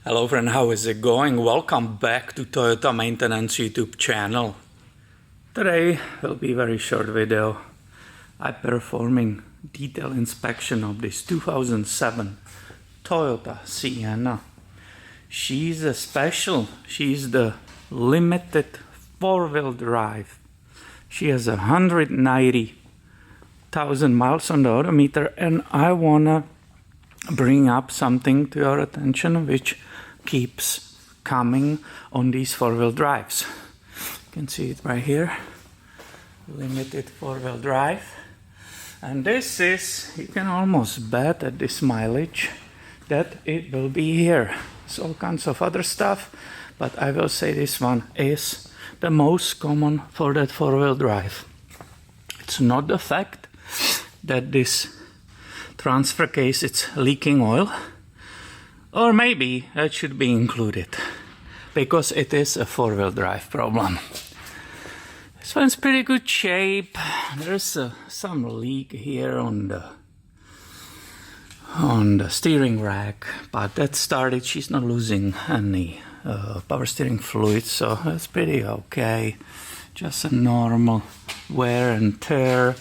Hello friend, how is it going? Welcome back to Toyota Maintenance YouTube channel. Today will be a very short video. I'm performing detailed inspection of this 2007 Toyota Sienna. She's a special, she's the limited four-wheel drive. She has 190,000 miles on the odometer, and I wanna bring up something to your attention which keeps coming on these four-wheel drives. You can see it right here, limited four-wheel drive. And this is, you can almost bet at this mileage that it will be here. There's all kinds of other stuff, but I will say this one is the most common for that four-wheel drive. It's not the fact that this transfer case it's leaking oil, or maybe that should be included because it is a four-wheel drive problem. This one's pretty good shape. There's some leak here on the steering rack, but that started. She's not losing any power steering fluid, so that's pretty okay. Just a normal wear and tear.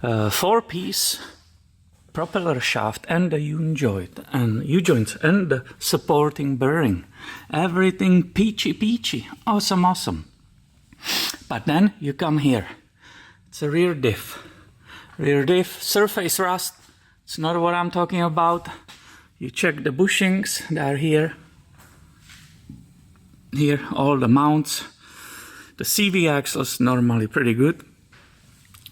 Four-piece propeller shaft and the U-joint and the supporting bearing. Everything peachy. Awesome. But then you come here. It's a rear diff. Surface rust. It's not what I'm talking about. You check the bushings. They're here. Here, all the mounts. The CV axle's normally pretty good.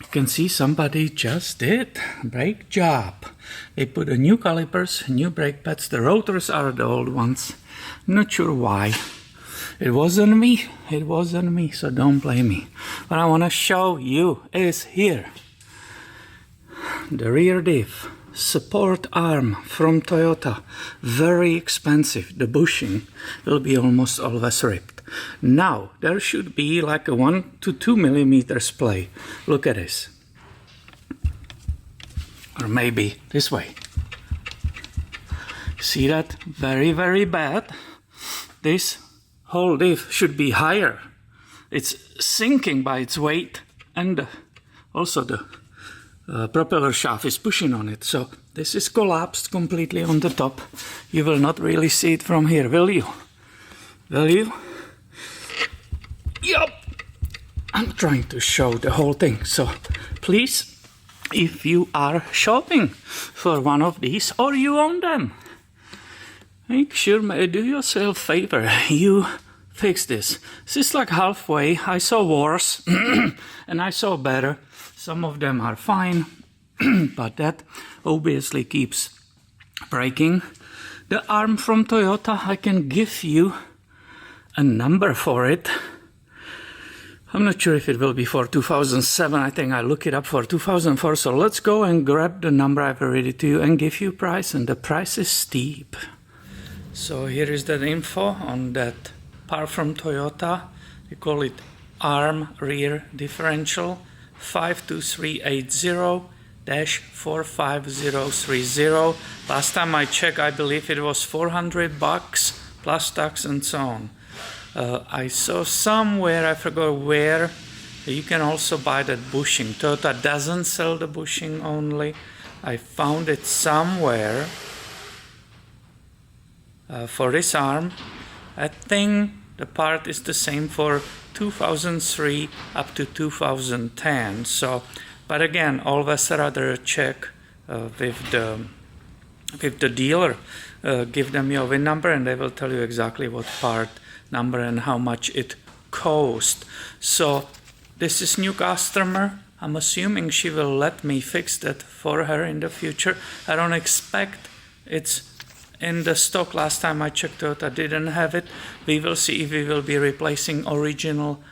You can see somebody just did a brake job. They put a new calipers, new brake pads. The rotors are the old ones. Not sure why. It wasn't me, so don't blame me. What I want to show you is here. The rear diff, support arm from Toyota. Very expensive. The bushing will be almost always ripped. Now, there should be like a 1 to 2 millimeter splay. Look at this. Or maybe this way. See that? Very bad. This whole diff should be higher. It's sinking by its weight, and also the propeller shaft is pushing on it. So this is collapsed completely on the top. You will not really see it from here, will you? Will you? Yup! I'm trying to show the whole thing. So please, if you are shopping for one of these or you own them, make sure, do yourself a favor, you fix this. This is like halfway. I saw worse and I saw better. Some of them are fine, but that obviously keeps breaking. The arm from Toyota, I can give you a number for it. I'm not sure if it will be for 2007. I think I look it up for 2004. So let's go and grab the number I've already to you and give you a price. And the price is steep. So here is the info on that part from Toyota. They call it arm rear differential 52380-45030. Last time I checked, I believe it was $400 plus tax and so on. I saw somewhere, I forgot where, you can also buy that bushing. Toyota doesn't sell the bushing only. I found it somewhere for this arm. I think the part is the same for 2003 up to 2010. So, but again, always rather check with the dealer. Give them your VIN number and they will tell you exactly what part number and how much it cost. So this is new customer. I'm assuming she will let me fix that for her in the future. I don't expect it's in the stock. Last time I checked out, I didn't have it. We will see if we will be replacing original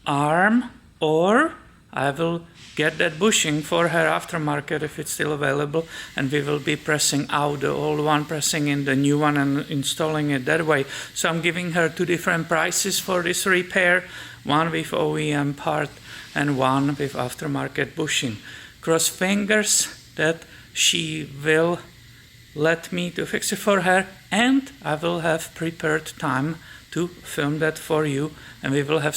arm, or I will get that bushing for her aftermarket if it's still available, and we will be pressing out the old one, pressing in the new one and installing it that way. So I'm giving her two different prices for this repair, one with OEM part and one with aftermarket bushing. Cross fingers that she will let me to fix it for her, and I will have prepared time to film that for you, and we will have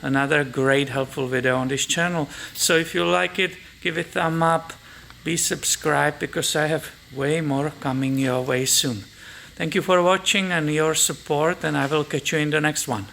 another great helpful video on this channel. So if you like it, give it a thumb up, be subscribed, because I have way more coming your way soon. Thank you for watching and your support, and I will catch you in the next one.